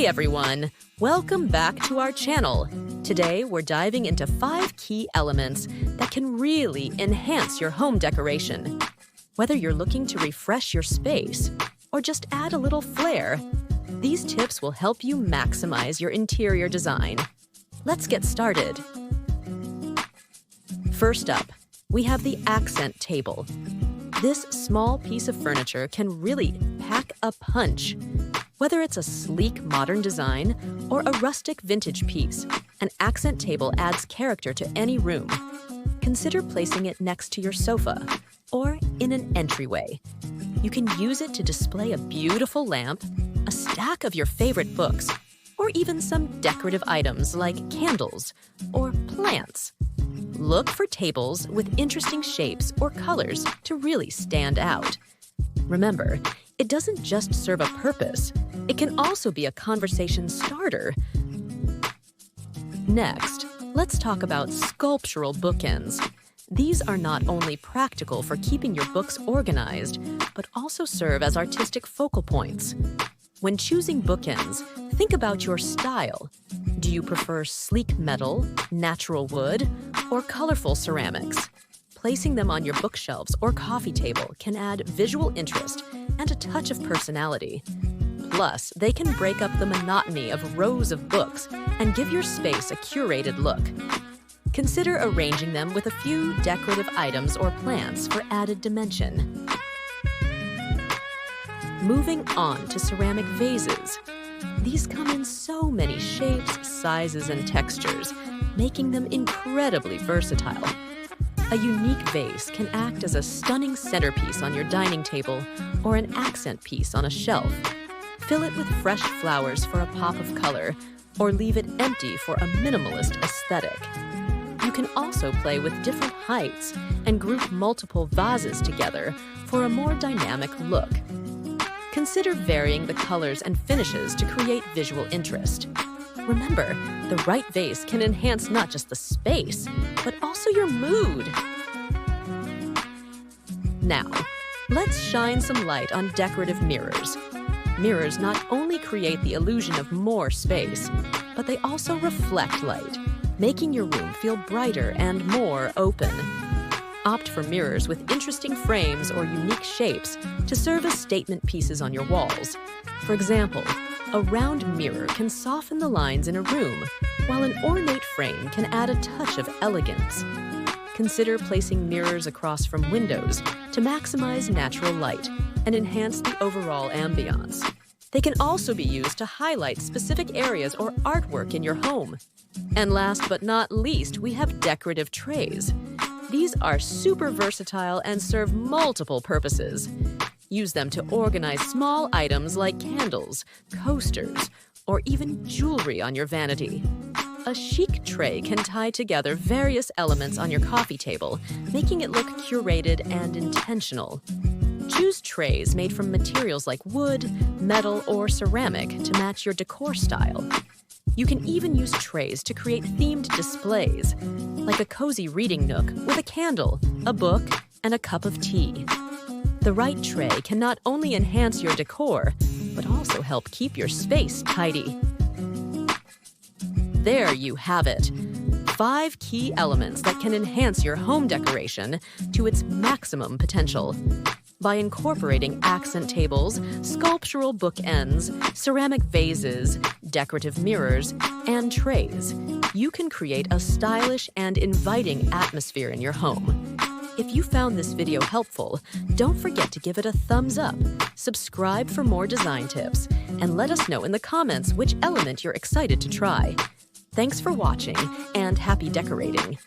Hey everyone! Welcome back to our channel. Today we're diving into 5 key elements that can really enhance your home decoration. Whether you're looking to refresh your space or just add a little flair, these tips will help you maximize your interior design. Let's get started. First up, we have the accent table. This small piece of furniture can really pack a punch. Whether it's a sleek modern design or a rustic vintage piece, an accent table adds character to any room. Consider placing it next to your sofa or in an entryway. You can use it to display a beautiful lamp, a stack of your favorite books, or even some decorative items like candles or plants. Look for tables with interesting shapes or colors to really stand out. Remember, it doesn't just serve a purpose, it can also be a conversation starter. Next, let's talk about sculptural bookends. These are not only practical for keeping your books organized, but also serve as artistic focal points. When choosing bookends, think about your style. Do you prefer sleek metal, natural wood, or colorful ceramics? Placing them on your bookshelves or coffee table can add visual interest and a touch of personality. Plus, they can break up the monotony of rows of books and give your space a curated look. Consider arranging them with a few decorative items or plants for added dimension. Moving on to ceramic vases. These come in so many shapes, sizes, and textures, making them incredibly versatile. A unique vase can act as a stunning centerpiece on your dining table or an accent piece on a shelf. Fill it with fresh flowers for a pop of color, or leave it empty for a minimalist aesthetic. You can also play with different heights and group multiple vases together for a more dynamic look. Consider varying the colors and finishes to create visual interest. Remember, the right vase can enhance not just the space, but also your mood. Now, let's shine some light on decorative mirrors. Mirrors not only create the illusion of more space, but they also reflect light, making your room feel brighter and more open. Opt for mirrors with interesting frames or unique shapes to serve as statement pieces on your walls. For example, a round mirror can soften the lines in a room, while an ornate frame can add a touch of elegance. Consider placing mirrors across from windows to maximize natural light and enhance the overall ambiance. They can also be used to highlight specific areas or artwork in your home. And last but not least, we have decorative trays. These are super versatile and serve multiple purposes. Use them to organize small items like candles, coasters, or even jewelry on your vanity. A chic tray can tie together various elements on your coffee table, making it look curated and intentional. Choose trays made from materials like wood, metal, or ceramic to match your decor style. You can even use trays to create themed displays, like a cozy reading nook with a candle, a book, and a cup of tea. The right tray can not only enhance your decor, but also help keep your space tidy. There you have it. 5 key elements that can enhance your home decoration to its maximum potential. By incorporating accent tables, sculptural bookends, ceramic vases, decorative mirrors, and trays, you can create a stylish and inviting atmosphere in your home. If you found this video helpful, don't forget to give it a thumbs up, subscribe for more design tips, and let us know in the comments which element you're excited to try. Thanks for watching, and happy decorating!